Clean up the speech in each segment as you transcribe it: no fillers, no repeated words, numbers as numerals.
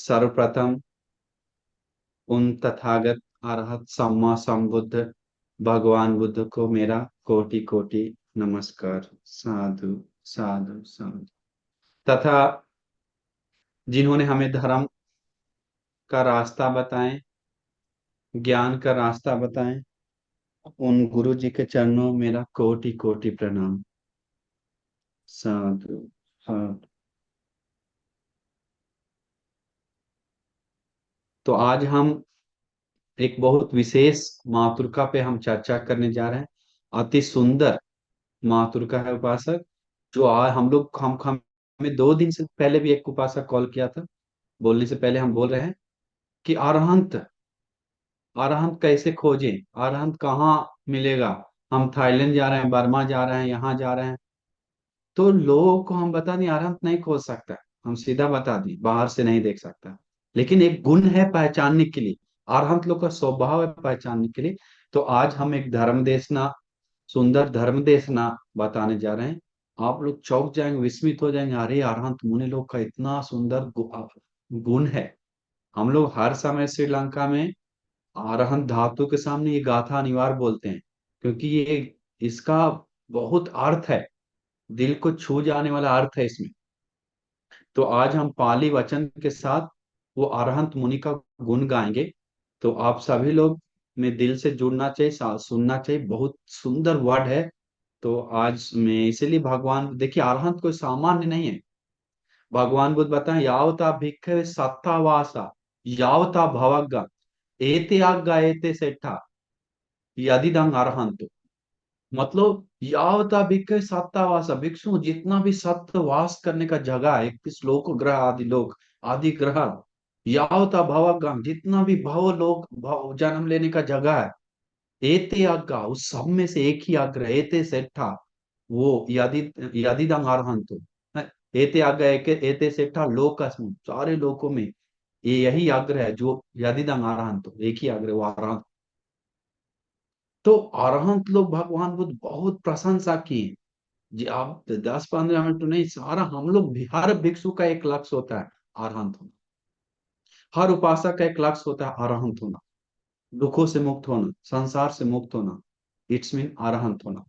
सर्वप्रथम उन तथागत अरहत सम्मा संबुद्ध भगवान बुद्ध को मेरा कोटि कोटि नमस्कार। साधु साधु साधु। तथा जिन्होंने हमें धर्म का रास्ता बताएं, ज्ञान का रास्ता बताएं, उन गुरु जी के चरणों में मेरा कोटि कोटि प्रणाम। साधु साधु। तो आज हम एक बहुत विशेष मातृका पे हम चर्चा करने जा रहे हैं। अति सुंदर मातृका है उपासक, जो आज हम लोग हम हमें 2 दिन से पहले भी एक उपासक कॉल किया था। बोलने से पहले हम बोल रहे हैं कि अरहंत, अरहंत कैसे खोजें, अरहंत कहाँ मिलेगा। हम थाईलैंड जा रहे हैं, बर्मा जा रहे हैं, यहाँ जा रहे हैं, तो लोगों को हम बता दें अरहंत नहीं खोज सकता। हम सीधा बता दें बाहर से नहीं देख सकता, लेकिन एक गुण है पहचानने के लिए। अरहंत लोग का स्वभाव है पहचानने के लिए। तो आज हम एक धर्म देशना, सुंदर धर्म देशना बताने जा रहे हैं। आप लोग चौंक जाएंगे, विस्मित हो जाएंगे, अरे अरहंत मुनि लोग का इतना सुंदर गुण है। हम लोग हर समय श्रीलंका में अरहंत धातु के सामने ये गाथा अनिवार्य बोलते हैं, क्योंकि ये इसका बहुत अर्थ है, दिल को छू जाने वाला अर्थ है इसमें। तो आज हम पाली वचन के साथ वो अरहंत मुनि का गुण गाएंगे। तो आप सभी लोग में दिल से जुड़ना चाहिए, सुनना चाहिए, बहुत सुंदर वर्ड है। तो आज मैं इसीलिए भगवान, देखिए अरहंत कोई सामान्य नहीं है। भगवान बुद्ध बताएं, यावता भिक्खवे सत्तावासा यावता भवग्गा एते आज्ञा एते सेठा यदिदं अरहंत। मतलब यावता भिक्खवे सत्तावासा, भिक्षु जितना भी सत्य वास करने का जगह है, 31 लोक ग्रह आदि लोक आदि ग्रह, यावता भवगम जितना भी भव लोक भव जन्म लेने का जगह है, एते आज्ञा उस सब में से एक ही आग्रह, एते सेठा वो यदि यदिदं अरहंतो। एते आज्ञा एते सेठा लोकस्मिन्, सारे लोकों में ये यही आग्रह है, जो यदिदं अरहंतो एक ही आग्रह वो अरहंत। तो अरहंत लोग भगवान बुद्ध बहुत प्रशंसा किए। जी आप 10-15 मिनट तो नहीं, सारा हम लोग हर भिक्षु का एक लक्ष्य होता है अरहंत होना। हर उपासक का एक लक्ष्य होता है अरहंत होना, दुखों से मुक्त होना, संसार से मुक्त होना। इट्स मीन अरहंत होना।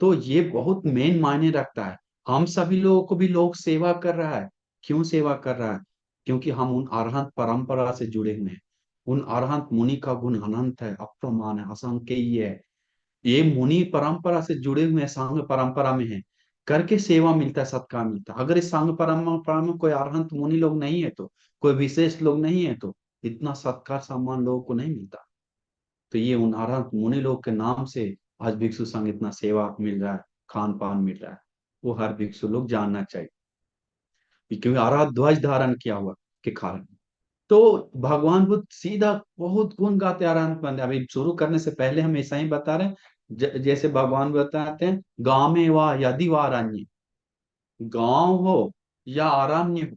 तो ये बहुत मेन मायने रखता है। हम सभी लोगों को भी लोग सेवा कर रहा है। क्यों सेवा कर रहा है? क्योंकि हम उन अरहंत परंपरा से जुड़े हुए हैं। उन अरहंत मुनि का गुण अनंत है, अप्रमाण है, असंख्यीय है। ये मुनि परंपरा से जुड़े हुए हैं, संघ परंपरा में है, करके सेवा मिलता है, सत्कार मिलता है। अगर इस संघ परंपरा में कोई अरहंत मुनि लोग नहीं है, तो कोई विशेष लोग नहीं है, तो इतना सत्कार सम्मान लोगों को नहीं मिलता। तो ये उन अरहंत मुनि लोग के नाम से आज भिक्षु संघ इतना सेवा मिल रहा है, खान पान मिल रहा है। वो हर भिक्षु लोग जानना चाहिए, क्योंकि अरहत ध्वज धारण किया हुआ के कारण। तो भगवान बुद्ध सीधा बहुत गुण गाते अरहंत बंदे। अभी शुरू करने से पहले हम ऐसा ही बता रहे हैं, जैसे भगवान बताते हैं, गांव में वा यदि वा अरण्य, गांव हो या अरण्य हो,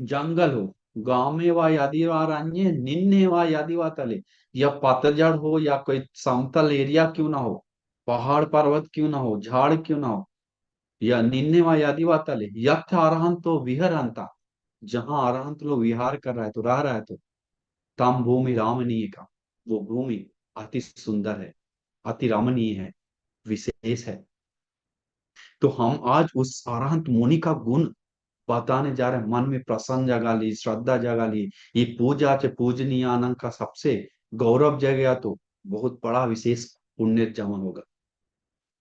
जंगल हो, गांव में वा यदि वा अरण्य, निन्ने वा यदि वा तले, या पतझड़ हो या कोई समतल एरिया क्यों ना हो, पहाड़ पर्वत क्यों ना हो, झाड़ क्यों ना हो, या निन्ने वा यदि वा तले, यथ अरहंतो विहरंता, जहां अरहंत लोग विहार कर रहा है, तो रह रहा है, तो तम भूमि रामनीय का, वो भूमि अति सुंदर है, अति रमणीय है, विशेष है। तो हम आज उस अरहंत मुनि का गुण बताने जा रहे हैं। मन में प्रसन्न जगा ली, श्रद्धा जगा ली, ये पूजा च पूजनीय आनंद का सबसे गौरव जगेगा, तो बहुत बड़ा विशेष पुण्य जमा होगा।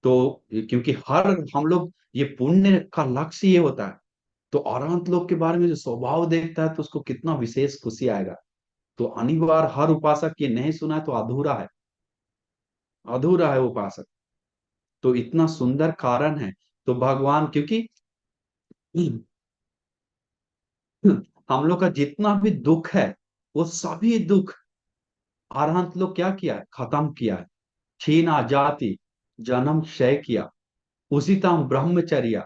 तो क्योंकि हर हम लोग ये पुण्य का लक्ष्य ये होता है। तो अरहंत लोग के बारे में जो स्वभाव देखता है, तो उसको कितना विशेष खुशी आएगा। तो अनिवार्य हर उपासक ये नहीं सुना है तो अधूरा है, अधूरा है उपासक। तो इतना सुंदर कारण है। तो भगवान, क्योंकि हम लोग का जितना भी दुख है, वो सभी दुख अरहंत लोग क्या किया है, खत्म किया है। छीना जाति, जन्म क्षय किया, उसितम ब्रह्मचर्या,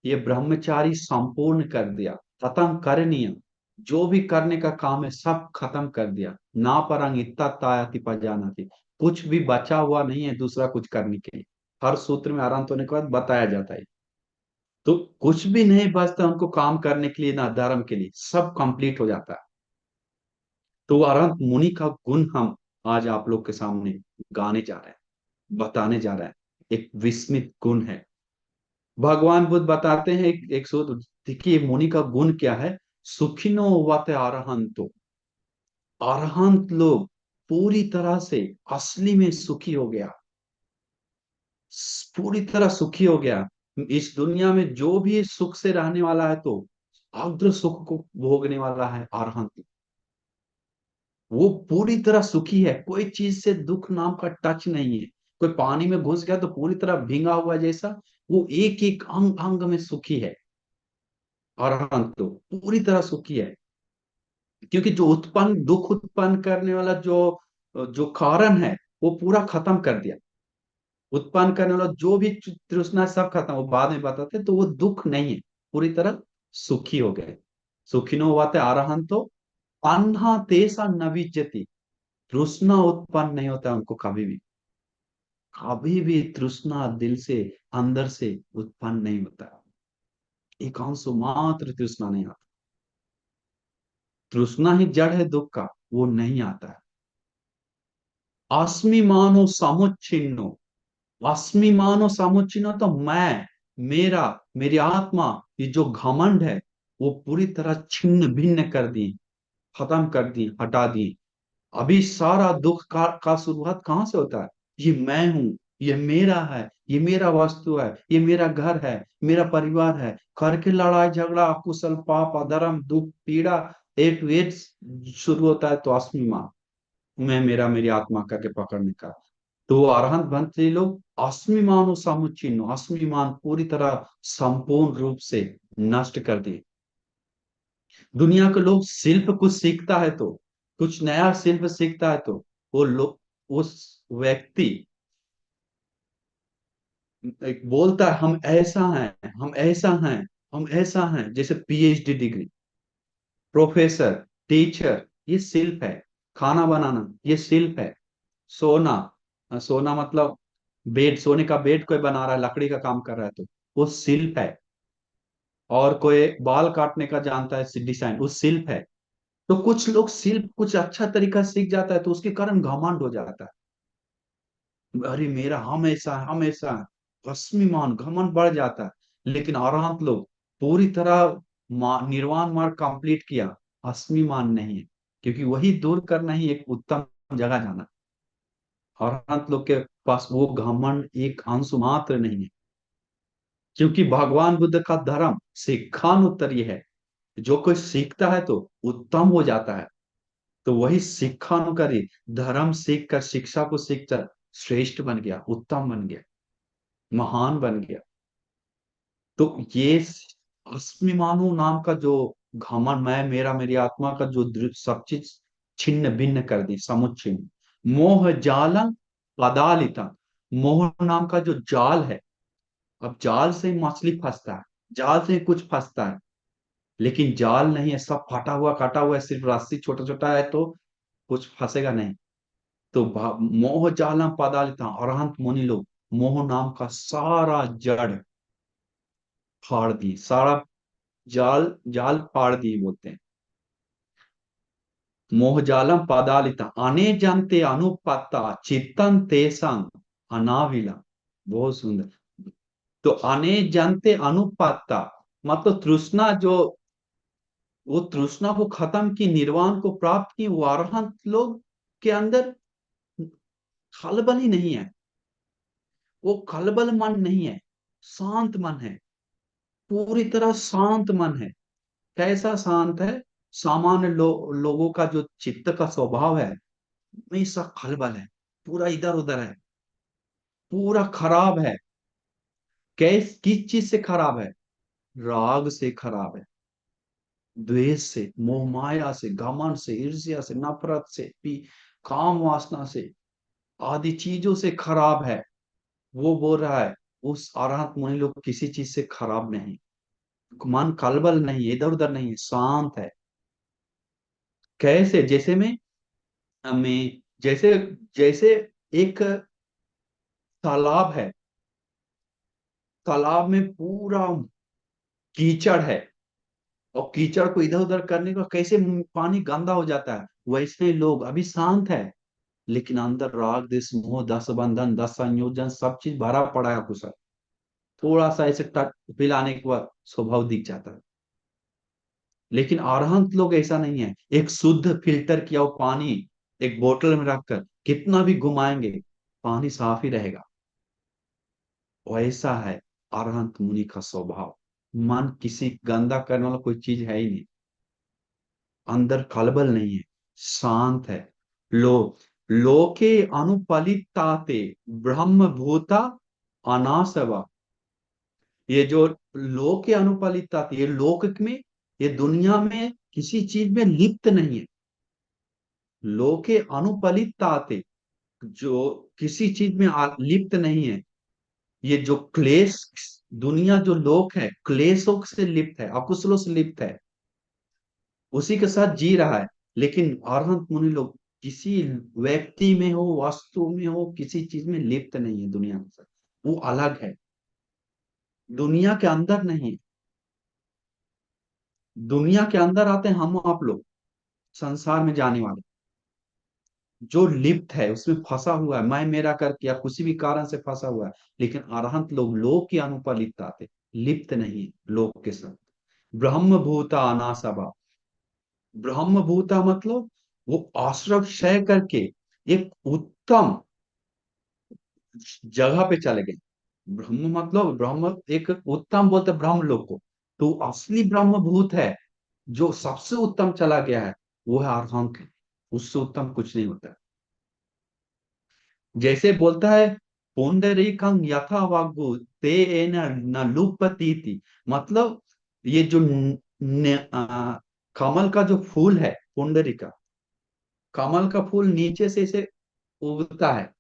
ये ब्रह्मचारी संपूर्ण कर दिया। खत्म करनीय, जो भी करने का काम है सब खत्म कर दिया। ना परंग इत्ता तायति पजाना थी, कुछ भी बचा हुआ नहीं है दूसरा कुछ करने के लिए। हर सूत्र में आरंभ होने के बाद बताया जाता है। तो कुछ भी नहीं बचता उनको काम करने के लिए, ना धर्म के लिए, सब कंप्लीट हो जाता है। तो अरहंत मुनि का गुण हम आज आप लोग के सामने गाने जा रहे हैं, बताने जा रहे हैं। एक विस्मित गुण है। भगवान बुद्ध बताते हैं एक सूत्र, देखिए मुनि का गुण क्या है। सुखिनो वत अरहंतो, अरहंत लोग पूरी तरह से असली में सुखी हो गया, पूरी तरह सुखी हो गया। इस दुनिया में जो भी सुख से रहने वाला है तो अग्र सुख को भोगने वाला है अरहंत। वो पूरी तरह सुखी है, कोई चीज से दुख नाम का टच नहीं है। कोई पानी में घुस गया तो पूरी तरह भींगा हुआ जैसा, वो एक एक अंग अंग में सुखी है। अरहंत तो पूरी तरह सुखी है, क्योंकि जो उत्पन्न दुख उत्पन्न करने वाला जो जो कारण है वो पूरा खत्म कर दिया। उत्पन्न करने वाला जो भी तृष्णा सब खत्म, वो बाद में बताते, तो वो दुख नहीं है, पूरी तरह सुखी हो गए। सुखिनो वाते अरहंतो अन्हा तेसा न विद्यते, तृष्णा उत्पन्न नहीं होता उनको कभी भी। कभी भी तृष्णा दिल से अंदर से उत्पन्न नहीं होता। एक अंशु मात्र तृष्णा नहीं आता। तृष्णा ही जड़ है दुख का, वो नहीं आता है। अस्मि मानो समुच्छिन्नो, अस्मि मानो समुच्चिन्नो, तो मैं, मेरा, मेरी आत्मा, ये जो घमंड है वो पूरी तरह छिन्न भिन्न कर दी, खत्म कर दी, हटा दी। अभी सारा दुख का शुरुआत कहाँ से होता है। ये मैं हूं, ये मेरा है, ये मेरा वस्तु है, ये मेरा घर है, मेरा परिवार है, करके लड़ाई झगड़ा अकुशल पाप अधर्म दुख पीड़ा ए टू एड शुरू होता है। तो अस्मिमा, मैं, मेरा, मेरी आत्मा करके पकड़ने का। तो वो अरहंत बनते लोग अस्मिमानो समुच्चिन्नो, अस्मिमान पूरी तरह संपूर्ण रूप से नष्ट कर दिए। दुनिया के लोग शिल्प कुछ सीखता है तो, कुछ नया शिल्प सीखता है तो वो लोग, उस व्यक्ति एक बोलता है हम ऐसा हैं, हम ऐसा हैं, हम ऐसा हैं, जैसे पीएचडी डिग्री, प्रोफेसर, टीचर, ये शिल्प है। खाना बनाना ये शिल्प है। सोना, सोना मतलब बेड, सोने का बेड कोई बना रहा है, लकड़ी का काम कर रहा है तो वो शिल्प है। और कोई बाल काटने का जानता है डिजाइन, वो शिल्प है। तो कुछ लोग शिल्प कुछ अच्छा तरीका सीख जाता है तो उसके कारण घमंड हो जाता है, अरे मेरा, हम ऐसा है, हम ऐसा है, अस्मिमान घमंड बढ़ जाता है। लेकिन अरहंत लोग पूरी तरह निर्वाण मार्ग कंप्लीट किया, अस्मिमान नहीं है, क्योंकि वही दूर करना ही एक उत्तम जगह जाना। अरहंत लोग के पास वो घमंड एक अंश मात्र नहीं है, क्योंकि भगवान बुद्ध का धर्म शिक्षानुत्तरीय है। जो कोई सीखता है तो उत्तम हो जाता है। तो वही शिक्षानुकारी धर्म सीख कर, शिक्षा को सीख कर श्रेष्ठ बन गया, उत्तम बन गया, महान बन गया। तो ये अस्मिमानु नाम का जो घमंड, मैं, मेरा, मेरी आत्मा का जो सब चीज छिन्न भिन्न कर दी, समुच्छिन्न। मोह जालम पदालिता, मोह नाम का जो जाल है, अब जाल से मछली फंसता है, जाल से कुछ फंसता है, लेकिन जाल नहीं है, सब फटा हुआ काटा हुआ है, सिर्फ रस्सी छोटा छोटा है तो कुछ फंसेगा नहीं। तो मोह जालम पदालिता, अरहंत मुनि लोग मोह नाम का सारा जड़ फाड़ दी, सारा जाल, जाल फाड़ दी बोलते हैं। मोहजालम पादालिता अने जानते अनुपत्ता चित्तन तेसंग अनाविला, बहुत सुंदर। तो अने जानते अनुपत्ता मतलब तृष्णा जो, वो तृष्णा को खत्म की, निर्वाण को प्राप्त की, वो अरहंत लोग के अंदर खलबल ही नहीं है। वो खलबल मन नहीं है, शांत मन है, पूरी तरह शांत मन है। कैसा शांत है। सामान्य लोगों का जो चित्त का स्वभाव है, हमेशा खलबल है, पूरा इधर उधर है, पूरा खराब है। किस चीज से खराब है। राग से खराब है, द्वेष से, मोह माया से, घमंड से, ईर्ष्या से, नफरत से, काम वासना से, आदि चीजों से खराब है। वो बोल रहा है उस अरहत मुनि लोग किसी चीज से खराब नहीं, मन कलबल नहीं, इधर उधर नहीं, शांत है। कैसे, जैसे में जैसे, जैसे एक तालाब है, तालाब में पूरा कीचड़ है, और कीचड़ को इधर उधर करने का कैसे पानी गंदा हो जाता है, वैसे ही लोग अभी शांत है, लेकिन अंदर राग द्वेष मोह दस बंधन दस संयोजन सब चीज भरा पड़ा है कुछ। थोड़ा सा ऐसे टच पिलाने के बाद स्वभाव दिख जाता है। लेकिन अरहंत लोग ऐसा नहीं है, एक शुद्ध फिल्टर किया हुआ पानी एक बोतल में रखकर कितना भी घुमाएंगे पानी साफ ही रहेगा। वैसा है अरहंत मुनि का स्वभाव। मन किसी गंदा करने वाला कोई चीज है ही नहीं, अंदर खलबल नहीं है, शांत है। लो लोके अनुपलिताते ब्रह्म भूता अनासवा। ये जो लोक के अनुपलिताते, ये लोक में, ये दुनिया में किसी चीज में लिप्त नहीं है। लोके अनुपलिताते, जो किसी चीज में लिप्त नहीं है। ये जो क्लेश, दुनिया जो लोक है क्लेशों से लिप्त है, अकुशलों से लिप्त है, उसी के साथ जी रहा है। लेकिन अरहंत मुनि लोग किसी व्यक्ति में हो, वस्तु में हो, किसी चीज में लिप्त नहीं है दुनिया के साथ। वो अलग है, दुनिया के अंदर नहीं। दुनिया के अंदर आते हैं हम आप लोग, संसार में जाने वाले। जो लिप्त है उसमें फंसा हुआ है, मैं मेरा करके या किसी भी कारण से फंसा हुआ है। लेकिन अरहंत लोग लोक के अनुपलिप्त आते, लिप्त नहीं लोक के साथ। ब्रह्म भूता अनासवा। ब्रह्म भूता मतलब वो आश्रव क्षय करके एक उत्तम जगह पे चले गए। ब्रह्म मतलब ब्रह्म एक उत्तम बोलते ब्रह्म लोक को। तो असली ब्रह्म भूत है, जो सबसे उत्तम चला गया है, वो है अरहंत। उससे उत्तम कुछ नहीं होता। जैसे बोलता है पुंडरीकं यथा वाग्गु ते न न लुप्यति। मतलब ये जो कमल का जो फूल है पुंडरी का, कमल का फूल नीचे से इसे उगता है,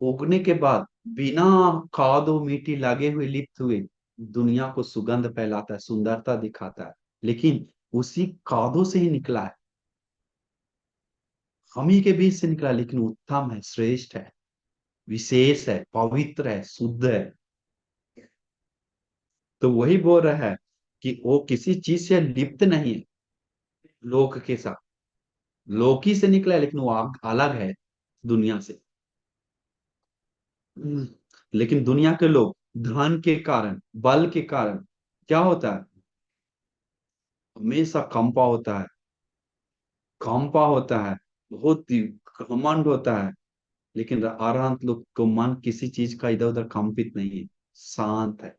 उगने के बाद बिना खादो मिट्टी लगे हुए लिप्त हुए दुनिया को सुगंध फैलाता है, सुंदरता दिखाता है। लेकिन उसी खादों से ही निकला है, हम ही के बीच से निकला है, लेकिन उत्तम है, श्रेष्ठ है, विशेष है, पवित्र है, शुद्ध है। तो वही बोल रहा है कि वो किसी चीज से लिप्त नहीं है लोक के साथ। लोकी से निकला है, लेकिन वो अलग है दुनिया से। हम्म, लेकिन दुनिया के लोग धन के कारण, बल के कारण क्या होता है, हमेशा कंपा होता है, कंपा होता है, बहुत ही घमंड होता है। लेकिन अरहंत लोग को मन किसी चीज का इधर उधर कंपित नहीं है, शांत है।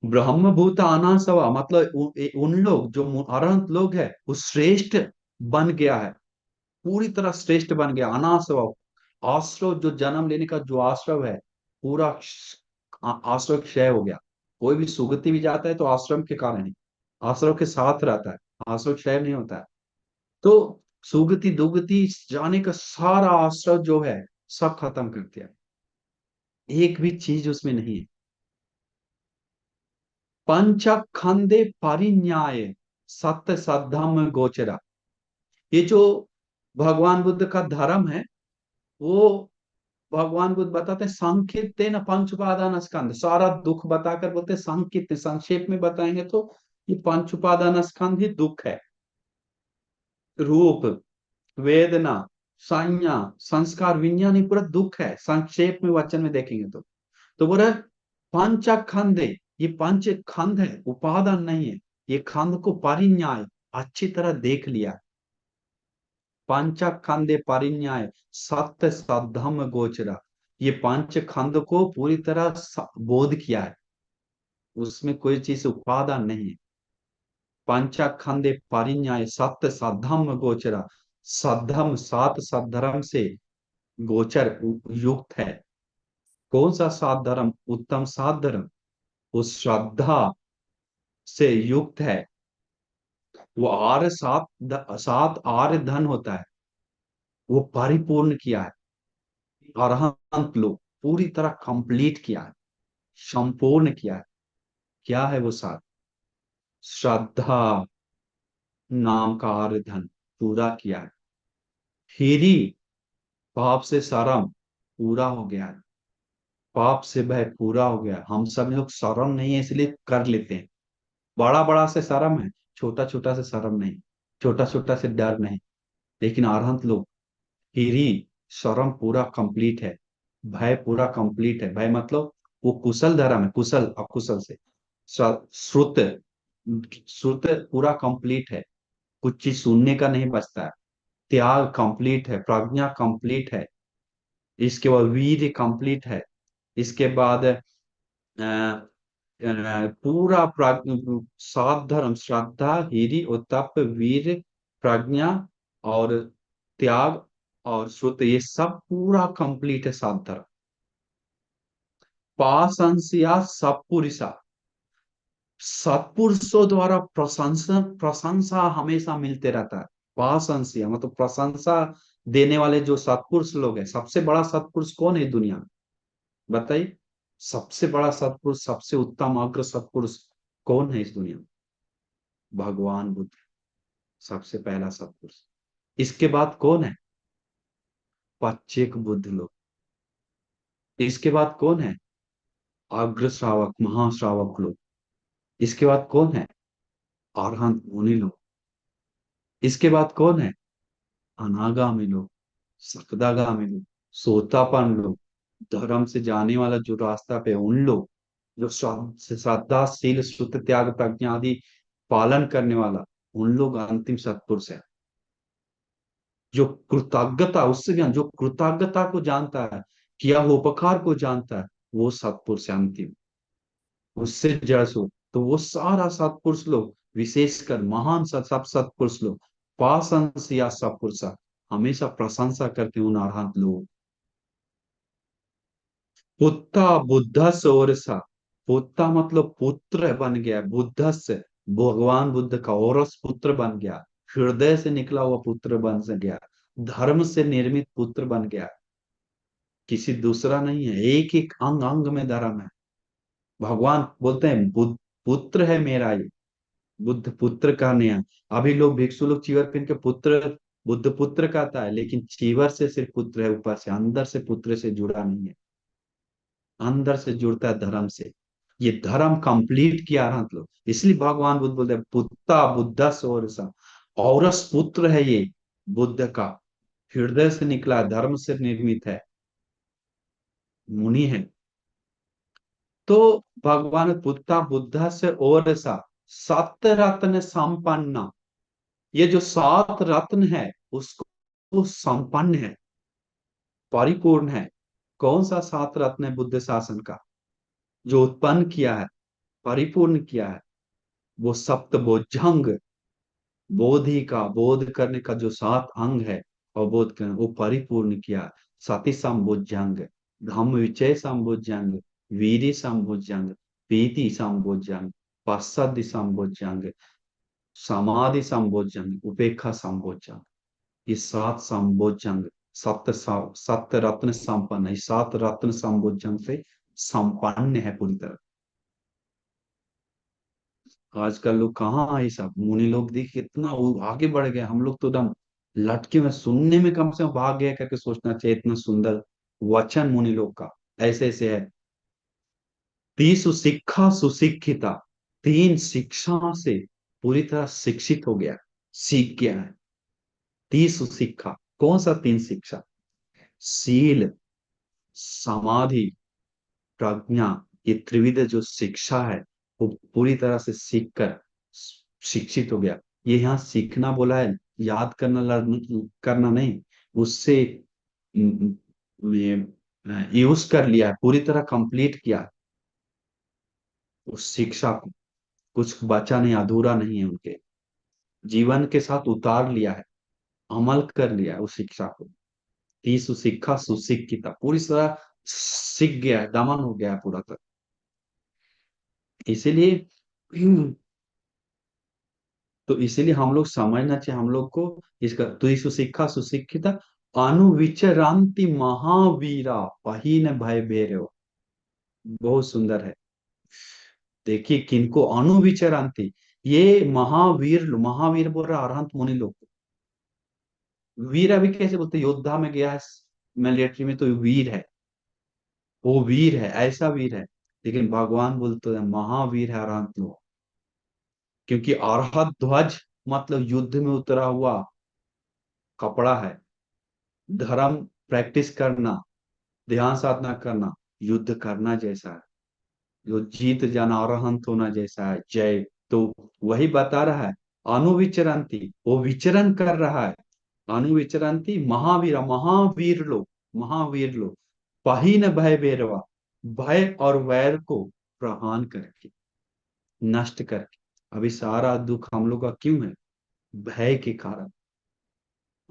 ब्रह्मभूत अनासवा मतलब उन लोग जो अरहंत लोग है वो श्रेष्ठ बन गया है, पूरी तरह श्रेष्ठ बन गया। अनासव आश्रव, जो जन्म लेने का जो आश्रव है, पूरा आश्रव क्षय हो गया। कोई भी सुगति भी जाता है तो आश्रम के कारण ही, आश्रव के साथ रहता है, आश्रव क्षय नहीं होता है। तो सुगति दुगति जाने का सारा आश्रव जो है सब खत्म कर दिया, एक भी चीज उसमें नहीं है। पंचखंडे परिन्याय सत्य सद्धम गोचरा। ये जो भगवान बुद्ध का धर्म है, वो भगवान बुद्ध बताते हैं संकीर्तन पंच उपादान स्कंद, सारा दुख बताकर बोलते हैं संकीर्तन, संक्षेप में बताएंगे तो ये पंच उपादान स्कंद ही दुख है। रूप, वेदना, संज्ञा, संस्कार, विज्ञान, ये पूरा दुख है संक्षेप में वचन में देखेंगे तो बोले पंच खंड, ये पंच खंड है, उपादान नहीं है। ये खंड को परिन्याय अच्छी तरह देख लिया, पंच खंडे परिन्याय सत्य सद्धम गोचरा। ये पंच खंड को पूरी तरह बोध किया है, उसमें कोई चीज उपादान नहीं है। पंच खंडे परिन्याय सत्य सद्धम गोचरा। सद्धम सात सद्धर्म से गोचर युक्त है। कौन सा सात धर्म, उत्तम सात धर्म, वो श्रद्धा से युक्त है। वो आर्य सात सात आर्य धन होता है, वो परिपूर्ण किया है। अरहंत लोग पूरी तरह कंप्लीट किया है, संपूर्ण किया है। क्या है वो साथ, श्रद्धा नाम का आर्य धन पूरा किया है। फिर ही पाप से शर्म पूरा हो गया है। पाप से भय पूरा हो गया। हम सब लोग शर्म नहीं है इसलिए कर लेते हैं। बड़ा बड़ा से शर्म है, छोटा छोटा से शर्म नहीं, छोटा छोटा से डर नहीं। लेकिन अरहंत लोग फिर ही शर्म पूरा कंप्लीट है, भय पूरा कंप्लीट है। भय मतलब वो कुशल धर्म है, कुशल अकुशल से श्रुत, श्रुत पूरा कंप्लीट है, कुछ चीज सुनने का नहीं बचता है। त्याग कंप्लीट है, प्रज्ञा कंप्लीट है, इसके बाद वीर्य कंप्लीट है, इसके बाद पूरा सात धर्म श्रद्धा हिरि और तप वीर प्रज्ञा और त्याग और श्रुत, ये सब पूरा कंप्लीट है सात धर्म। पासंसिया सत्पुरुषा, सत्पुरुषों द्वारा प्रशंसा प्रशंसा हमेशा मिलते रहता है। पासंसिया मतलब प्रशंसा देने वाले जो सत्पुरुष लोग हैं। सबसे बड़ा सत्पुरुष कौन है दुनिया में, बताइए। सबसे बड़ा सत्पुरुष, सबसे उत्तम अग्र सत्पुरुष कौन है इस दुनिया में? भगवान बुद्ध, सबसे पहला सत्पुरुष। इसके बाद कौन है? पच्चेक बुद्ध लोग। इसके बाद कौन है? अग्र श्रावक महाश्रावक लोग। इसके बाद कौन है? अरहंत मुनि लोग। इसके बाद कौन है? अनागामी लोग, सकदागामी लोग, सोतापन लोग, धर्म से जाने वाला जो रास्ता पे उन लोग, जो श्रद्धा शील श्रुत त्याग प्रज्ञा आदि पालन करने वाला, उन लोग अंतिम सत्पुरुष है। जो कृतज्ञता, उससे ज्ञान, जो कृतज्ञता को जानता है, किया हुआ उपकार को जानता है, वो सत्पुरुष है अंतिम। उससे जस हो तो वो सारा सत्पुरुष लोग, विशेषकर महान सब सत्पुरुष लोग, पासंस या सत्पुरुष हमेशा प्रशंसा करते हैं उन अरहंत लोग। पुत्ता बुद्धस और सा, पुत्ता मतलब पुत्र बन गया, बुद्धस भगवान बुद्ध का औरस पुत्र बन गया, हृदय से निकला हुआ पुत्र बन से गया, धर्म से निर्मित पुत्र बन गया। किसी दूसरा नहीं है, एक एक अंग अंग में धर्म है। भगवान बोलते हैं बुद्ध पुत्र है मेरा ये, बुद्ध पुत्र कहने हैं। अभी लोग भिक्षु लोग चीवर पहन के पुत्र, बुद्ध पुत्र कहता है, लेकिन चीवर से सिर्फ पुत्र है, ऊपर से अंदर से पुत्र से जुड़ा नहीं है। अंदर से जुड़ता है धर्म से। ये धर्म कंप्लीट किया अरहंत लोग, इसलिए भगवान बुद्ध बोलते हैं पुत्ता बुद्धस और सा, औरस पुत्र है ये बुद्ध का, हृदय से निकला, धर्म से निर्मित है, मुनि है। तो भगवान पुत्ता बुद्ध से और सा, सत रत्न संपन्न, ये जो सात रत्न है उसको, वो संपन्न है, परिपूर्ण है। कौन सा सात रत्न है बुद्ध शासन का? जो उत्पन्न किया है, परिपूर्ण किया है, वो सप्तभुजंग, बोधि का बोध करने का जो सात अंग है, और बोध करने वो परिपूर्ण किया। सती संबोधंग, धम्म विचय संबोधंग, वीरि संबोधंग, पीति संबोधंग, पश्चादि संबोधंग, समाधि संबोधंग, उपेक्षा संबोधंग। ये सात संबोधंग, सप्त रत्न संपन्न है, सात रत्न संबोधंग से संपन्न है पूरी तरह। आजकल लोग कहाँ है, सब मुनि लोग देख कितना वो आगे बढ़ गए, हम लोग तो एकदम लटके में, सुनने में कम से कम भाग गया करके सोचना चाहिए, इतना सुंदर वचन मुनि लोग का ऐसे ऐसे है। तीसु शिक्षा सुशिक्षिता, तीन शिक्षा से पूरी तरह शिक्षित हो गया, सीख गया है। तीसु शिक्षा, कौन सा तीन शिक्षा? शील, समाधि, प्रज्ञा, ये त्रिविध जो शिक्षा है, वो पूरी तरह से सीख कर शिक्षित हो गया। ये यहाँ सीखना बोला है, याद करना करना नहीं, उससे यूज कर लिया है, पूरी तरह कंप्लीट किया है उस शिक्षा को। कुछ बचा नहीं, अधूरा नहीं है, उनके जीवन के साथ उतार लिया है, अमल कर लिया है उस शिक्षा को। तीसु शिक्षा सुशिक्षिता, पूरी तरह सीख गया है, दमन हो गया है पूरा तरह। इसीलिए तो इसीलिए हम लोग समझना चाहिए, हम लोग को इसका तो इस शिक्षा सुशिक्षित अनुविचरांति महावीरा पहिन भय बेरो, बहुत सुंदर है। देखिए किनको अनुविचरांति, ये महावीर, महावीर बोल रहा अरहंत मुनि लोग। वीर अभी कैसे बोलते, योद्धा में गया है मिलिट्री में तो वीर है। वो वीर है, ऐसा वीर है। लेकिन भगवान बोलते हैं महावीर है अरहंत लोग। क्योंकि अरहत ध्वज मतलब युद्ध में उतरा हुआ कपड़ा है। धर्म प्रैक्टिस करना, ध्यान साधना करना, युद्ध करना जैसा है। जो जीत जाना, अरहंत होना जैसा है, जय। तो वही बता रहा है, अनुविचरंती, वो विचरण कर रहा है। अनुविचरंती महावीर, महावीर लोग, महावीर लोग, पहिन भय बेरवा, भय और वैर को प्रहान करके, नष्ट करके। अभी सारा दुख हम लोग का क्यों है? भय के कारण,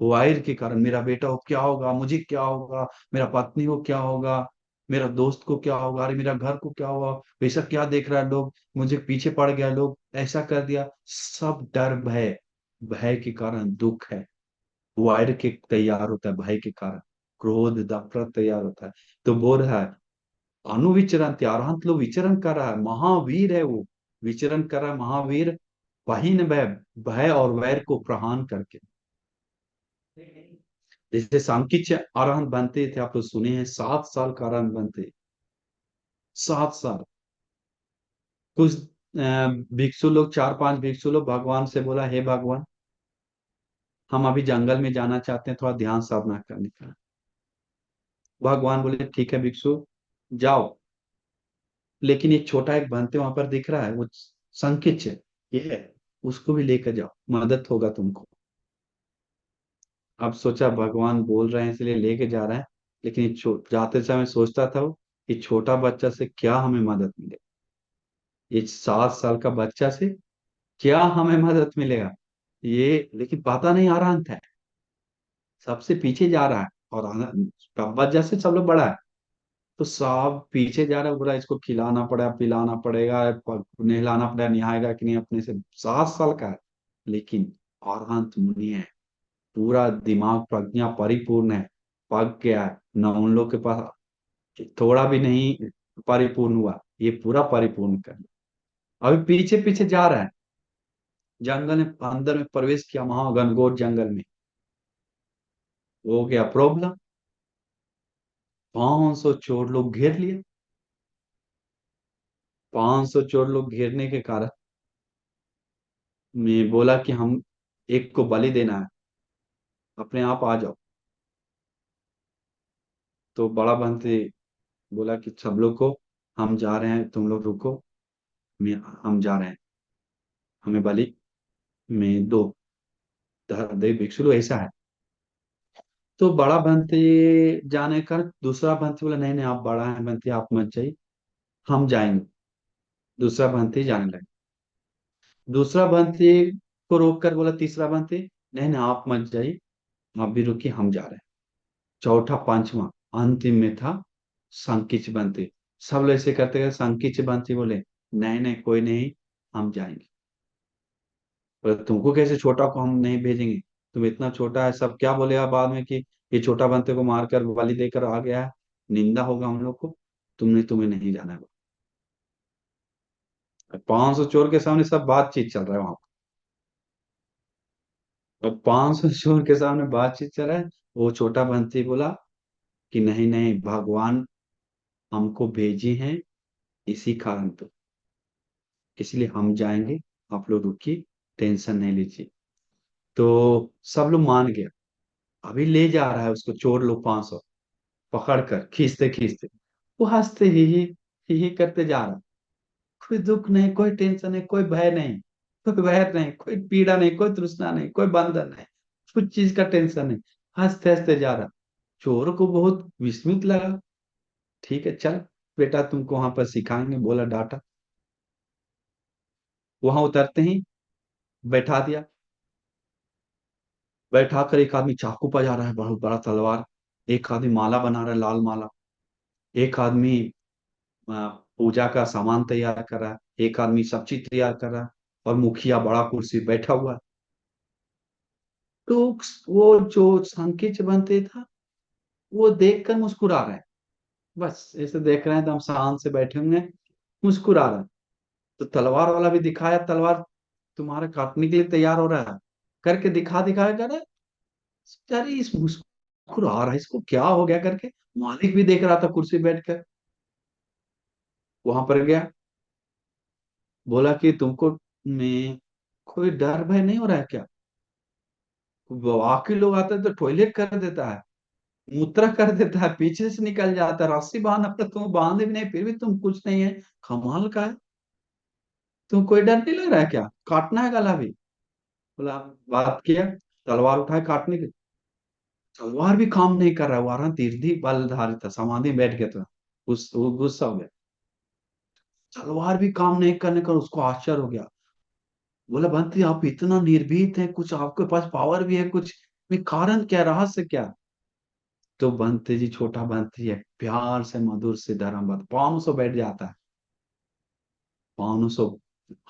वायर के कारण। मेरा बेटा को क्या होगा, मुझे क्या होगा, मेरा पत्नी को क्या होगा, मेरा दोस्त को क्या होगा, अरे मेरा घर को क्या होगा, वैसा क्या देख रहा है लोग, मुझे पीछे पड़ गया, लोग ऐसा कर दिया। सब डर भय, भय के कारण दुख है। वायर के तैयार होता है भय के कारण, क्रोध नफरत तैयार होता है। तो बोल रहा है अनुविचरण, त्यारहंत लोग विचरण कर रहा है, महावीर है वो, विचरण कर रहा है महावीर। वही न भय, भय और वैर को प्रहान करके। जैसे सांकीच्य अरहंत बनते थे, आप लोग सुने हैं, 7 साल का अरहंत बनते, 7 साल। कुछ भिक्षु लोग, 4-5 भिक्षु लोग भगवान से बोला, हे भगवान, हम अभी जंगल में जाना चाहते हैं थोड़ा ध्यान साधना करने का। भगवान बोले ठीक है भिक्षु, जाओ। लेकिन एक छोटा एक बनते वहां पर दिख रहा है, वो संकिच्य ये है, उसको भी लेकर जाओ, मदद होगा तुमको। अब सोचा भगवान बोल रहे हैं इसलिए लेके जा रहे हैं। लेकिन जाते समय सोचता था वो, कि छोटा बच्चा से क्या हमें मदद मिले, ये 7 साल का बच्चा से क्या हमें मदद मिलेगा। ये लेकिन पता नहीं आराम है, सबसे पीछे जा रहा है। और बच्चा से सब लोग बड़ा है, तो सब पीछे जा रहा है। बोला इसको खिलाना पड़ेगा, पिलाना पड़ेगा, नहलाना पड़ेगा, नहाएगा कि नहीं अपने से। 7 साल का है, लेकिन अरहंत मुनि है, पूरा दिमाग प्रज्ञा परिपूर्ण है, पक गया है। न उन लोग के पास थोड़ा भी नहीं परिपूर्ण हुआ, ये पूरा परिपूर्ण कर लिया। अभी पीछे पीछे जा रहा है, जंगल में अंदर में प्रवेश किया, महाघनघोर जंगल में। हो गया प्रॉब्लम, 500 चोर लोग घेर लिए। 500 चोर लोग घेरने के कारण मैं बोला कि हम एक को बलि देना है, अपने आप आ जाओ। तो बड़ा बंते बोला कि सब लोग को, हम जा रहे हैं, तुम लोग रुको, मैं हम जा रहे हैं, हमें बलि में दो। दे भिक्षु लोग ऐसा है। तो बड़ा बंते जाने का, दूसरा बंती बोला नहीं नहीं, आप बड़ा है बंती, आप मत जाइए, हम जाएंगे। दूसरा बंती जाने लगे। दूसरा बंती को रोक कर बोला तीसरा बंती, नहीं नहीं आप मत जाइए, आप भी रुकिए, हम जा रहे हैं। चौथा पांचवा अंतिम में था संकिच बंती। सब लोग ऐसे करते गए, संकिच बंती बोले नहीं नहीं कोई नहीं, हम जाएंगे। पर तुमको कैसे, छोटा को हम नहीं भेजेंगे, तुम इतना छोटा है, सब क्या बोलेगा बाद में कि ये छोटा बंते को मारकर बलि देकर आ गया है, निंदा होगा हम लोग को। तुम्हें नहीं जाना है। 500 चोर के सामने सब बातचीत चल रहा है वहां पर। और 500 चोर के सामने बातचीत चल रहा है। वो छोटा बंती बोला कि नहीं नहीं, भगवान हमको भेजे हैं इसी कारण पे, इसलिए हम जाएंगे, आप लोग रुकिए, टेंशन नहीं लीजिए। तो सब लोग मान गए। अभी ले जा रहा है उसको चोर लोग, 500 पकड़ कर खींचते खींचते, वो हंसते ही करते जा रहा। कोई दुख नहीं, कोई टेंशन नहीं, कोई भय नहीं, कोई वैर नहीं, कोई पीड़ा नहीं, कोई तृष्णा नहीं, कोई बंधन नहीं, कुछ चीज का टेंशन नहीं। हंसते हंसते जा रहा। चोर को बहुत विस्मित लगा। ठीक है चल बेटा, तुमको वहां पर सिखाएंगे, बोला डांटा। वहां उतरते ही बैठा दिया। बैठा कर एक आदमी चाकू पजा रहा है, बहुत बड़ा तलवार। एक आदमी माला बना रहा है, लाल माला। एक आदमी पूजा का सामान तैयार कर रहा है। एक आदमी सब्जी तैयार कर रहा है। और मुखिया बड़ा कुर्सी बैठा हुआ है। तो वो जो सांकेच बनते था, वो देखकर मुस्कुरा रहे हैं। बस ऐसे देख रहे हैं, तो हम शांत से बैठे होंगे, मुस्कुरा रहे हैं। तो तलवार वाला भी दिखाया, तलवार तुम्हारे काटने के लिए तैयार हो रहा है, करके दिखाया कर रहा है। अरे इस मुस्कुरा रहा है, इसको क्या हो गया करके। मालिक भी देख रहा था कुर्सी बैठ कर। वहां पर गया, बोला कि तुमको में कोई डर भय नहीं हो रहा है क्या? बाकी लोग आते हैं तो टॉयलेट कर देता है, मूत्र कर देता है, पीछे से निकल जाता है, रस्सी बांधना पड़ता, तुम बांधे भी नहीं फिर भी तुम कुछ नहीं है। कमाल का है। तुम कोई डर नहीं लग रहा है क्या? काटना है गला भी? बोला, बात किया, तलवार उठाए काटने की, तलवार भी काम नहीं कर रहा, वहां तीर्थी बलधारी था, समाधि में बैठ गया था। उस वो गुस्सा हो गया, तलवार भी काम नहीं करने का, उसको आश्चर्य हो गया। बोला, बंटी आप इतना निर्भीत है, कुछ आपके पास पावर भी है कुछ, में कारण क्या, रहस्य क्या? तो बंती जी, छोटा बंती है, प्यार से मधुर से धर्म बात, पाँव सौ बैठ जाता है, पाँव सौ,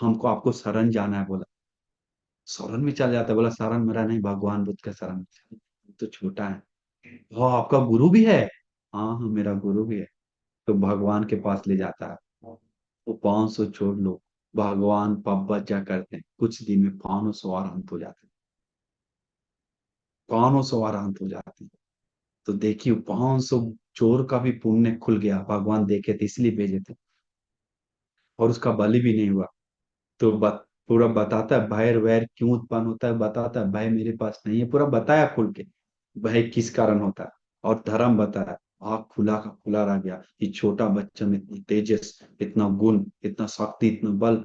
हमको आपको शरण जाना है बोला। शरण में चल जाता है, बोला शरण मेरा नहीं, भगवान बुद्ध का शरण। तो छोटा है। हाँ, आपका गुरु भी है? हाँ हाँ, मेरा गुरु भी है। तो भगवान के पास ले जाता है। वो 500 छोड़ लो, भगवान पब्बजा करते हैं, कुछ दिन में 500 आरांत हो जाते हैं, 500 आरांत हो जाते हैं। तो देखिए, 500 चोर का भी पुण्य खुल गया, भगवान देखे थे इसलिए भेजे थे, और उसका बलि भी नहीं हुआ। तो पूरा बताता है भय वैर क्यों उत्पन्न होता है, बताता है भय मेरे पास नहीं है, पूरा बताया खुल के, भय किस कारण होता है, और धर्म बताया। आग खुला का खुला रह गया, ये छोटा बच्चा में इतनी तेजस, इतना गुण, इतना शक्ति, इतना बल,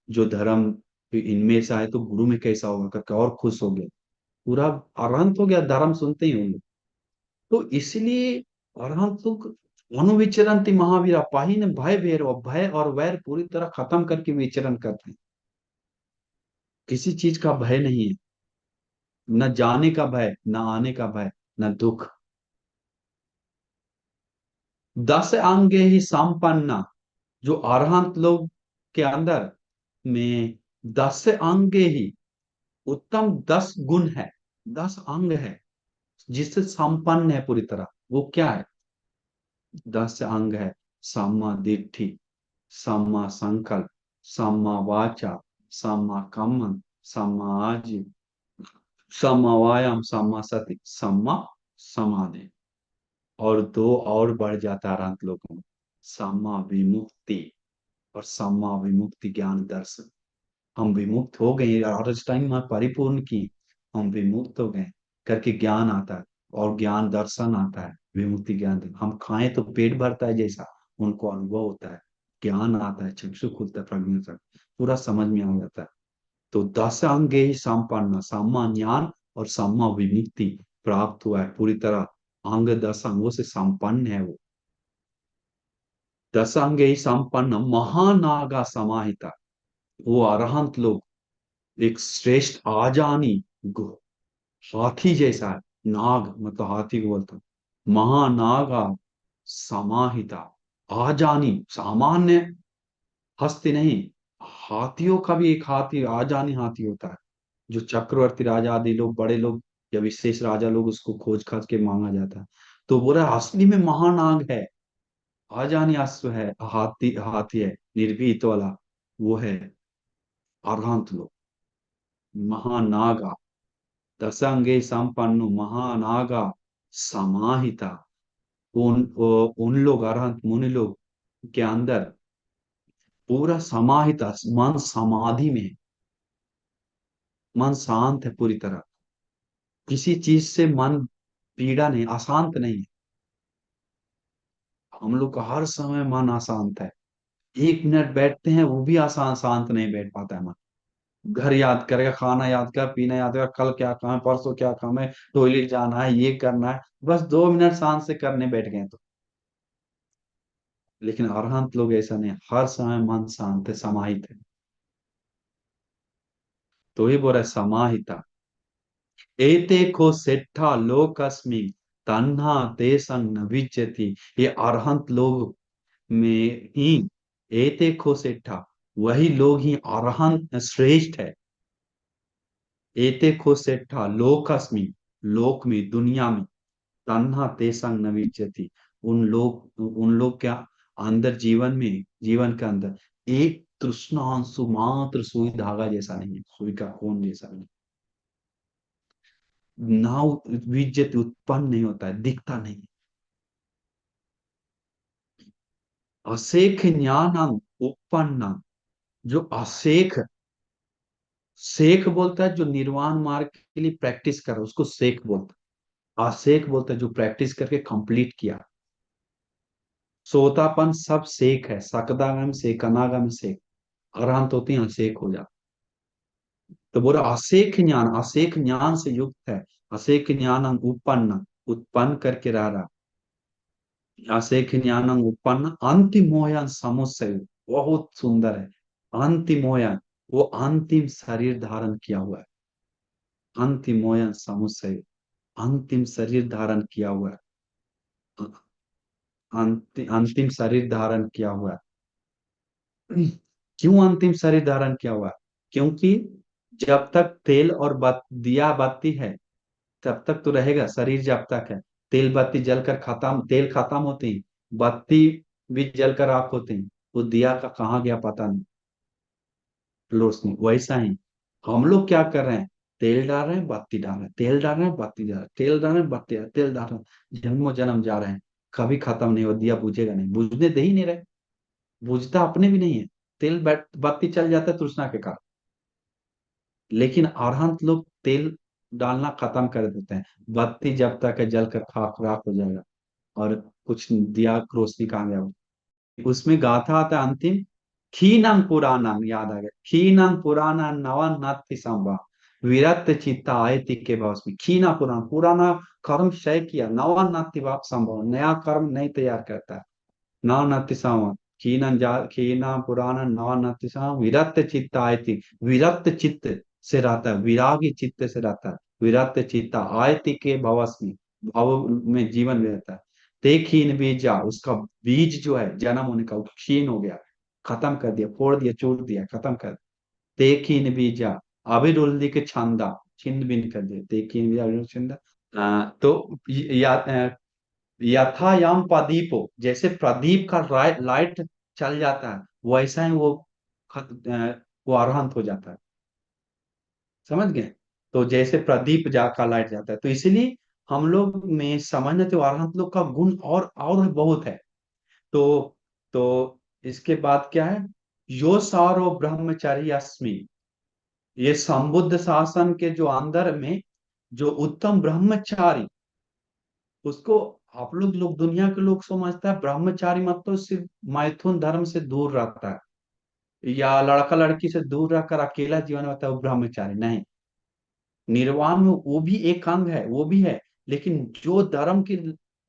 जो धर्म इनमें से आए तो गुरु में कैसा होगा करके और खुश हो गए, पूरा अरहंत हो गया धर्म सुनते ही होंगे। तो इसलिए अरहंत लोग अनुविचरंती महावीरा पाही ने भय भैरव, भय और वैर पूरी तरह खत्म करके विचरण करते हैं। किसी चीज का भय नहीं है, न जाने का भय, न आने का भय, न दुख। 10 अंग ही संपन्ना, जो अरहंत लोग के अंदर में 10 अंग ही उत्तम 10 गुण है, 10 अंग है, जिससे संपन्न है पूरी तरह। वो क्या है? 10 अंग है, सम्मा दिट्ठी, सम्मा संकल्प, सम्मा वाचा, सम्मा कम्मन, सम्मा आजीव, सम्मा वायाम, सम्मा सति, सम्मा समाधि। और दो और बढ़ जाता है अरहंत लोगों में, सम्मा विमुक्ति और सम्मा विमुक्ति ज्ञान दर्शन। हम विमुक्त हो गए और इस टाइम में परिपूर्ण की, हम विमुक्त हो गए करके ज्ञान आता है, और ज्ञान दर्शन आता है, विमुक्ति ज्ञान। हम खाएं तो पेट भरता है जैसा उनको अनुभव होता है, ज्ञान आता है, चक्षु खुलता है, प्रज्ञा से पूरा समझ में आ जाता है। तो 10 अंगे ही संपन्न, सम्मा ज्ञान और सम्मा विमुक्ति प्राप्त हुआ है पूरी तरह, अंग 10 अंगों से संपन्न है वो। 10 अंगे ही संपन्न महानागा समाहिता, वो अरहंत लोग एक श्रेष्ठ आजानी हाथी जैसा है, नाग मतलब हाथी को बोलता हूँ, महानागा समाहिता, आजानी, सामान्य हस्ती नहीं, हाथियों का भी एक हाथी, आजानी हाथी होता है, जो चक्रवर्ती राजा आदि लोग, बड़े लोग या विशेष राजा लोग, उसको खोज खाज के मांगा जाता है। तो बोला असली में महानाग है, आजानी अश्व है, हाथी हाथी है, निर्भीत वाला, वो है अरहंत लोग, महानागा, 10 अंगे संपन्नु महानागा समाहिता। उन लोग अरहंत मुनि लोग के अंदर पूरा समाहिता, मन समाधि में है, मन शांत है पूरी तरह, किसी चीज से मन पीड़ा नहीं, अशांत नहीं है। हम लोग का हर समय मन अशांत है, 1 मिनट बैठते हैं वो भी आसान शांत नहीं बैठ पाता है मन। घर याद करेगा, खाना याद कर, पीना याद कर, कल क्या काम है, परसों क्या काम है, टॉयलेट जाना है, ये करना है, बस 2 मिनट शांत से करने बैठ गए तो। लेकिन अरहंत लोग ऐसा नहीं, हर समय मन शांत है, समाहित है। तो ही बोल रहा है समाहिता, एते को सेठा लोकस्मि तन्हा तेसंग न विच्यति। ये अरहंत लोग में ही, एते को सेठा, वही लोग ही अरहंत श्रेष्ठ है। एते को सेठा लोकस्मि, लोक में, दुनिया में, तन्हा तेसंग न विच्यति, उन लोग क्या अंदर, जीवन में, जीवन के अंदर एक तृष्णांशु मात्र सुई धागा जैसा नहीं है, सुई का कोन जैसा नहीं, ना विद्युत उत्पन्न नहीं होता है, दिखता नहीं। असेख ज्ञानम उपन्नम, जो असेख, शेख बोलता है जो निर्वाण मार्ग के लिए प्रैक्टिस कर रहा है उसको शेख बोलता है। असेख बोलता है जो प्रैक्टिस करके कंप्लीट किया। सोतापन सब शेख है, सकदागम शेख, अनागम शेख। अरहंत होती है असेख हो जाता। तो बोला असेख ज्ञान से युक्त है। असेख ज्ञानम उपन्न, उत्पन्न करके रह रहा। असेख ज्ञानम उपन्न अंतिमोयन समुच्चय, बहुत सुंदर है। अंतिमोयन, वो अंतिम शरीर धारण किया हुआ है। अंतिमोयन समुच्चय, अंतिम शरीर धारण किया हुआ है। अंतिम शरीर धारण किया हुआ है। क्यों अंतिम शरीर धारण किया हुआ है? क्योंकि जब तक तेल और दिया बत्ती है तब तक तो रहेगा शरीर, जब तक है। तेल बत्ती जलकर खत्म, तेल खत्म होती है, बत्ती भी जलकर राख होती है, वो दिया का कहाँ गया पता नहीं, रोशनी। वैसा ही हम लोग क्या कर रहे हैं? तेल डाल रहे हैं, बत्ती डाल रहे हैं, तेल डाल रहे हैं, बत्ती डाल रहे हैं, तेल डाल रहे हैं, बत्ती डाल रहे हैं, तेल डाल रहे हैं, जन्मों जन्म जा रहे हैं। कभी खत्म नहीं हो, दिया बुझेगा नहीं, बुझने दे ही नहीं रहे। बुझता अपने भी नहीं है। तेल बत्ती चल जाता है तृष्णा के कारण। लेकिन अरहंत लोग तेल डालना खत्म कर देते हैं। बत्ती जब तक है जलकर खाक राख हो जाएगा, और कुछ दिया रोशनी कहाँ गया। उसमें गाथा आता है अंतिम, खीनम पुराणम, याद आ गया, खीनम पुराना नवन नत्थि संभा, विरक्त चित्ता आयति के भवस में। खीना पुराण, पुराना कर्म क्षय किया, नवन नत्थि भाव संभव, नया कर्म नहीं तैयार करता है। नवनतिसाम, खीना पुराण नवनतिसाम, विरक्त चित्त आयति, विरक्त चित्त से रहता है, विरागी चित्त से रहता है। विरक्त चित्त आयति के भवस में, भव में जीवन में रहता है। ते खीन बीजा, उसका बीज जो है जन्म होने का, वो क्षीण हो गया, खत्म कर दिया, फोड़ दिया, चूर दिया, खत्म कर। ते खीन बीजा अभिरुल्दी के छंदा, छिन्न भिन्न कर दिया। ते खीन बीजा अभिरुल्दी के छंदा। तो यथायाम प्रदीपो, जैसे प्रदीप का लाइट चल जाता है, वैसा ही वो वो अरहंत हो जाता है। समझ गए? तो जैसे प्रदीप जा का लाइट जाता है, तो इसीलिए हम लोग में समझना तो अरहंत लोग का गुण और बहुत है। तो तो इसके बाद क्या है? यो सारो ब्रह्मचारी अस्मि, ये संबुद्ध शासन के जो अंदर में जो उत्तम ब्रह्मचारी, उसको आप लोग दुनिया के लोग समझता है ब्रह्मचारी मत तो सिर्फ मैथुन धर्म से दूर रहता है, या लड़का लड़की से दूर रहकर अकेला जीवन होता है, वो ब्रह्मचारी नहीं। निर्वाण में वो भी एक अंग है, वो भी है। लेकिन जो धर्म की,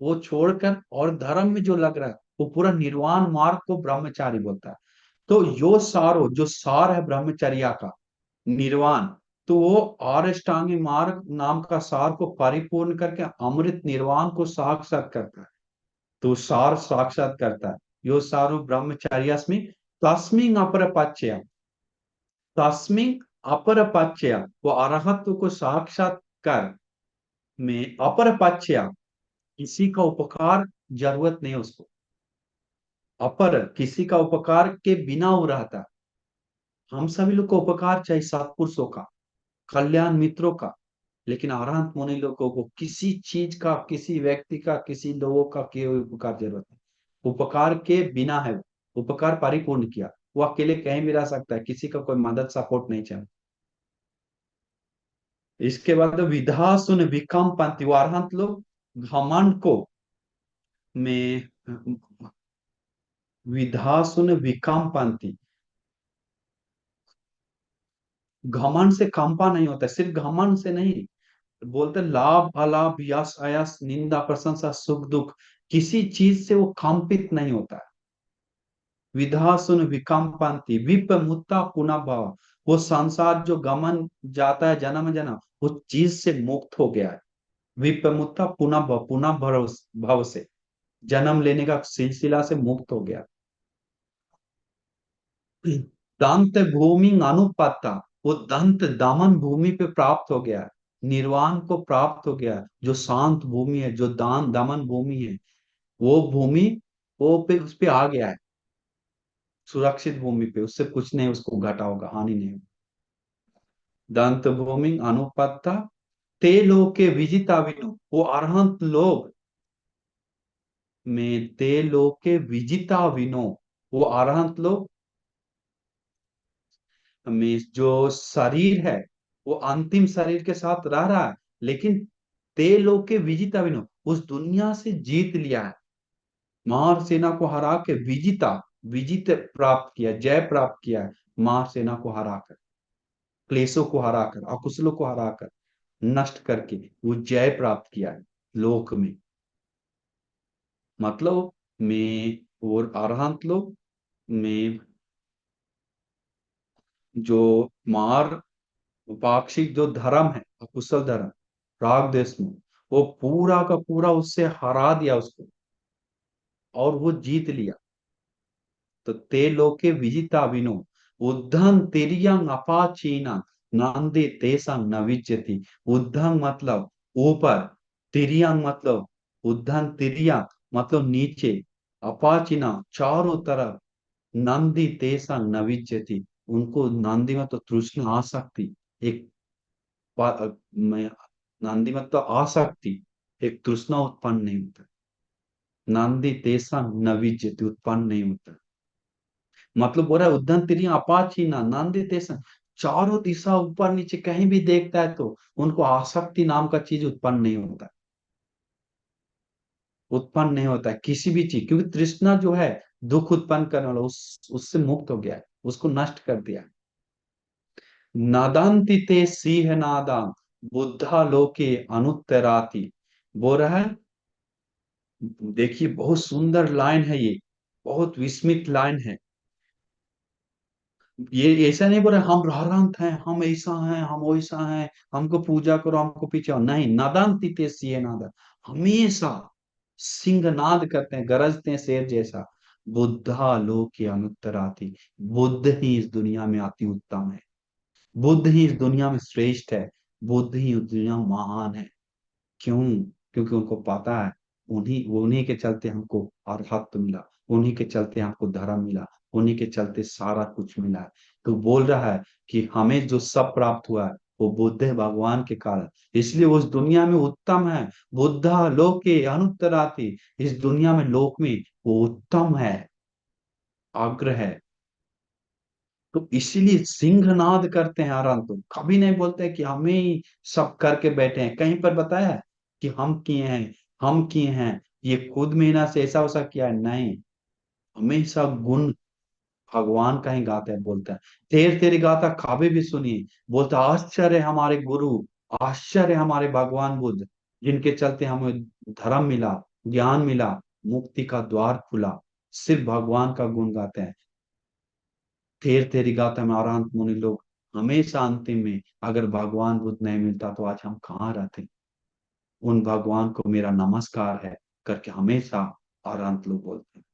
वो छोड़कर और धर्म में जो लग रहा है, वो पूरा निर्वाण मार्ग को ब्रह्मचारी बोलता है। तो यो सारो, जो सार है ब्रह्मचर्या का, निर्वाण, तो वो अष्टांगी मार्ग नाम का सार को परिपूर्ण करके अमृत निर्वाण को साक्षात करता है। तो सार साक्षात करता है। यो सारो ब्रह्मचर्यास्मि तस्मिंग अपर पश्य, तस्मिंग अपर पश्य, वो अरहत्व को साक्षात कर में अपर पश्य, किसी का उपकार जरूरत नहीं उसको। अपर, किसी का उपकार के बिना वो रहता। हम सभी लोग को उपकार चाहिए, सत्पुरुषों का, कल्याण मित्रों का। लेकिन अरहंत मुनि लोगों को किसी चीज का, किसी व्यक्ति का, किसी लोगों का कोई उपकार जरूरत नहीं। उपकार के बिना है वो, उपकार परिपूर्ण किया, वो अकेले कहीं भी रह सकता है, किसी का कोई मदद सपोर्ट नहीं चाहिए। इसके बाद विधा सुन विकम पंथी, वो अरहंत लोग घमंड को में, विधा सुन विकम पंथी, घमंड से कंपा नहीं होता। सिर्फ घमंड से नहीं, बोलते लाभ अलाभ, यश अयश, निंदा प्रशंसा, सुख दुख, किसी चीज से वो कंपित नहीं होता है। विधा सुन विकम्पंती विप मुत्ता पुनः भव, वो संसार जो गमन जाता है जन्म जन्म, वो चीज से मुक्त हो गया है। विप मुत्ता पुनः भव, पुनः भव, भव से, जन्म लेने का सिलसिला से मुक्त हो गया। दंत भूमि अनुपता, वो दंत दमन भूमि पे प्राप्त हो गया है। निर्वाण को प्राप्त हो गया है। जो शांत भूमि है, जो दान दमन भूमि है, वो भूमि, वो पे उस पे आ गया है। सुरक्षित भूमि पे, उससे कुछ नहीं उसको घटा होगा, हानि नहीं होगी। दंत भूमि अनुपत्ता, ते लोके विजिता विनु, वो अरहंत लोग में ते लोके विजिता विनो, वो अरहंत लोग में जो शरीर है वो अंतिम शरीर के साथ रह रहा है, लेकिन ते लोके विजिता विनो, उस दुनिया से जीत लिया है। महार सेना को हरा के विजिता, विजित प्राप्त किया, जय प्राप्त किया है। महार सेना को हराकर, क्लेशों को हराकर, अकुशलों को हराकर, नष्ट करके वो जय प्राप्त किया है लोक में। मतलब में और अरहंत लोग में जो मार पाक्षिक जो धर्म है, अकुशल धर्म, राग देश में, वो पूरा का पूरा उससे हरा दिया उसको, और वो जीत लिया। तो ते लोके विजिता विनो, उद्धं तिर्यंग अपाचीना, नांदे तेसंग न विज्यति। उद्धं मतलब ऊपर, तिर्यंग मतलब उद्धं तिर्यंग मतलब नीचे, अपाचिना चारों तरफ, नंदी तेसंग न विज्यति, उनको नांदी में तो तृष्णा आसक्ति, एक मैं नांदी में तो आसक्ति, एक तृष्णा उत्पन्न नहीं होता। नांदी तेसंग न विज्यति, उत्पन्न नहीं होता। मतलब बोल रहा है उद्धन तिरिय अपाची ना नांदी तेसन, चारों दिशा ऊपर नीचे कहीं भी देखता है तो उनको आसक्ति नाम का चीज उत्पन्न नहीं होता, उत्पन्न नहीं होता है किसी भी चीज, क्योंकि तृष्णा जो है दुख उत्पन्न करने वाला, उससे मुक्त हो गया है, उसको नष्ट कर दिया है। नादांति ते सिंह नादान, बुद्धा लोके अनुत्तराति। बोल रहा है, देखिए बहुत सुंदर लाइन है ये, बहुत विस्मित लाइन है। ये ऐसा नहीं बोल रहे हम रारांत हैं, हम ऐसा हैं, हम वैसा हैं, हमको पूजा करो, हमको पीछे आओ। नहीं, नादांति ते सिंह नाद, हमेशा सिंहनाद करते हैं, गरजते हैं शेर जैसा। बुद्धा लोके अनुत्तराति, बुद्ध ही इस दुनिया में अति उत्तम है, बुद्ध ही इस दुनिया में श्रेष्ठ है, बुद्ध ही इस दुनिया में महान है। क्यों? क्योंकि उनको पता है उन्हीं के चलते हमको अरहत मिला, उन्हीं के चलते हमको धर्म मिला, उन्हीं के चलते सारा कुछ मिला है। तो बोल रहा है कि हमें जो सब प्राप्त हुआ है वो बुद्ध है, भगवान के कारण, इसलिए उस दुनिया में उत्तम है। बुद्धा लोके अनुत्तराति, इस दुनिया में लोक में वो उत्तम है, अग्र है। तो इसीलिए सिंहनाद करते हैं आराम, तो कभी नहीं बोलते कि हमें ही सब करके बैठे हैं। कहीं पर बताया है कि हम किए हैं, हम किए हैं, ये खुद मेहनत से ऐसा वैसा किया है? नहीं, हमेशा गुण भगवान का ही गाते हैं, बोलता है। तेर तेरी गाथा खाबे भी सुनिए, बोलता आश्चर्य हमारे गुरु, आश्चर्य हमारे भगवान बुद्ध, जिनके चलते हमें धर्म मिला, ज्ञान मिला, मुक्ति का द्वार खुला। सिर्फ भगवान का गुण गाते हैं। थेर तेरी गाथा में अरहंत मुनि लोग हमेशा अंतिम में, अगर भगवान बुद्ध नहीं मिलता तो आज हम कहाँ रहते। उन भगवान को मेरा नमस्कार है करके हमेशा अरहंत लोग बोलते हैं।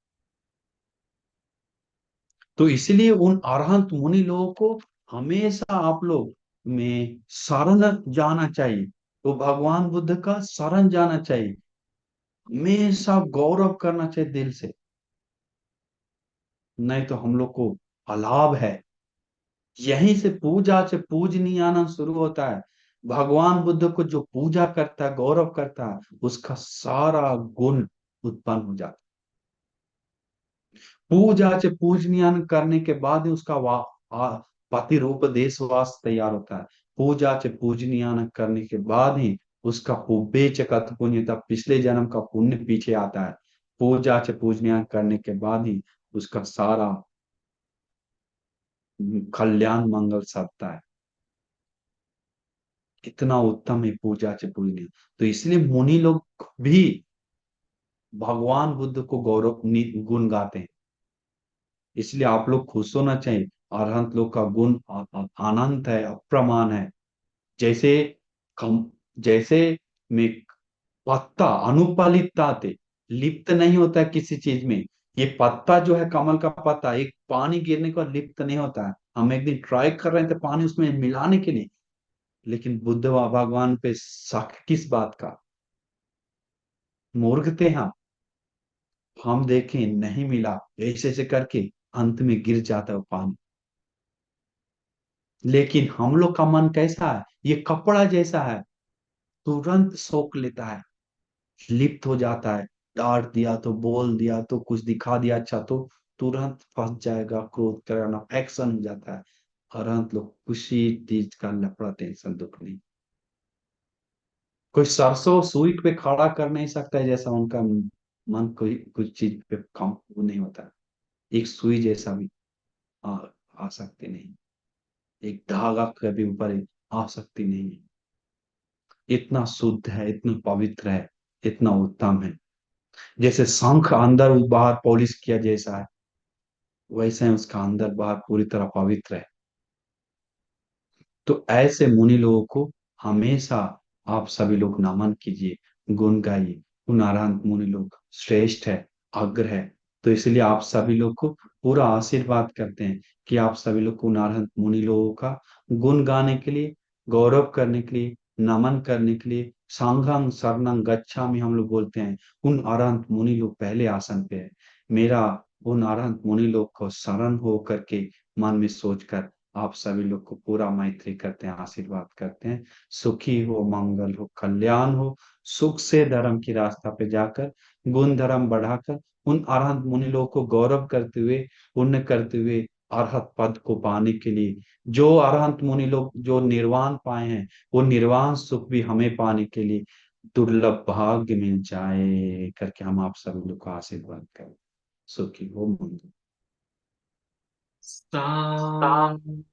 तो इसलिए उन अरहंत मुनि लोगों को हमेशा आप लोग में शरण जाना चाहिए, तो भगवान बुद्ध का शरण जाना चाहिए, हमेशा गौरव करना चाहिए दिल से। नहीं तो हम लोग को अलाभ है। यहीं से पूजा से पूजनीय आनंद शुरू होता है। भगवान बुद्ध को जो पूजा करता है, गौरव करता है, उसका सारा गुण उत्पन्न हो जाता है। पूजा से पूजनीय करने के बाद ही उसका पति रूप देशवास तैयार होता है। पूजा से पूजनीय करने के बाद ही उसका बेचकत पुण्य, तब पिछले जन्म का पुण्य पीछे आता है। पूजा से पूजनीय करने के बाद ही उसका सारा कल्याण मंगल सबता है। कितना उत्तम है पूजा से पूजनीय। तो इसलिए मुनि लोग भी भगवान बुद्ध को गौरव गुण गाते हैं। इसलिए आप लोग खुश होना चाहिए, अरहंत लोग का गुण अनंत है, अप्रमाण है। जैसे कम, जैसे में पत्ता अनुपलितता थे, लिप्त नहीं होता है किसी चीज में। ये पत्ता जो है कमल का पत्ता, एक पानी गिरने के बाद लिप्त नहीं होता है। हम एक दिन ट्राई कर रहे थे पानी उसमें मिलाने के लिए, लेकिन बुद्ध भगवान पे शक किस बात का? मूर्ख थे हम देखें नहीं मिला, ऐसे ऐसे करके अंत में गिर जाता है वो पानी। लेकिन हम लोग का मन कैसा है? ये कपड़ा जैसा है, तुरंत सोख लेता है, लिप्त हो जाता है, डांट दिया तो, बोल दिया तो, कुछ दिखा दिया अच्छा तो तुरंत फंस जाएगा, क्रोध कराना, एक्शन हो जाता है। तुरंत लोग किसी चीज का लफड़ा टेंशन दुख नहीं। कोई सरसों सुई पे खड़ा कर नहीं सकता है, जैसा उनका मन कोई कुछ चीज पे कम वो नहीं होता। एक सुई जैसा भी आ, आ सकती नहीं, एक धागा कभी ऊपर आ सकती नहीं है। इतना शुद्ध है, इतना पवित्र है, इतना उत्तम है। जैसे शंख अंदर बाहर पॉलिश किया जैसा है, वैसे ही उसका अंदर बाहर पूरी तरह पवित्र है। तो ऐसे मुनि लोगों को हमेशा आप सभी लोग नमन कीजिए, गुण गाइए। उन अरहंत मुनि लोग श्रेष्ठ है, अग्र है। तो इसलिए आप सभी लोग को पूरा आशीर्वाद करते हैं कि आप सभी लोग को उन अरहंत मुनि लोगों का गुण गाने के लिए, गौरव करने के लिए, नमन करने के लिए, सांघं शरणं गच्छामि हम लोग बोलते हैं। उन अरहंत मुनि लोग पहले आसन पे है। मेरा उन अरहंत मुनि लोग को शरण हो करके मन में सोचकर आप सभी लोग को पूरा मैत्री करते हैं, आशीर्वाद करते हैं। सुखी हो, मंगल हो, कल्याण हो, सुख से धर्म की रास्ता पे जाकर गुण धर्म बढ़ाकर उन अरहंत मुनि लोगों को गौरव करते हुए, पुण्य करते हुए अरहत पद को पाने के लिए, जो अरहंत मुनि लोग जो निर्वाण पाए हैं, वो निर्वाण सुख भी हमें पाने के लिए दुर्लभ भाग्य मिल जाए करके हम आप सभी लोग को आशीर्वाद करें। सुखी हो, मंगल। साधु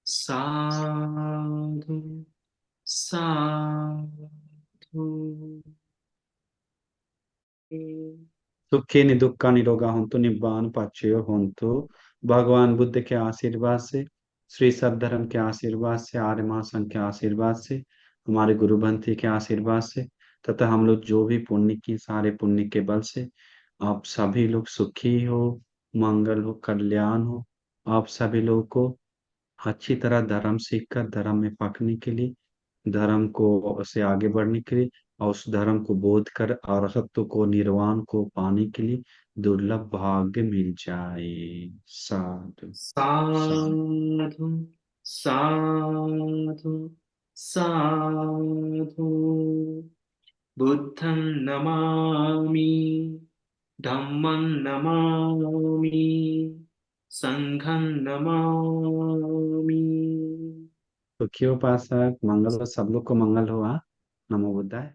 साधु साधु। सुखी निदुक्का निरोगा हूं तो निब्बान पाच्यो हूं तो भगवान बुद्ध के आशीर्वाद से, श्री सद्धर्म के आशीर्वाद से, आर्य महासंघ के आशीर्वाद से, हमारे गुरु बंथी के आशीर्वाद से, तथा हम लोग जो भी पुण्य की सारे पुण्य के बल से आप सभी लोग सुखी हो, मंगल हो, कल्याण हो। आप सभी लोगों को अच्छी तरह धर्म सीखकर धर्म में पकने के लिए, धर्म को से आगे बढ़ने के लिए, और उस धर्म को बोध कर अरहत्व को, निर्वाण को पाने के लिए दुर्लभ भाग्य मिल जाए। साधु साधु। साधु साधु साधु। बुद्धं नमामि, धम्मं नमामि, संघं नमामि। सुखी उपासक, मंगल हो, सब लोग को मंगल हो। हाँ? नमो बुद्धाय।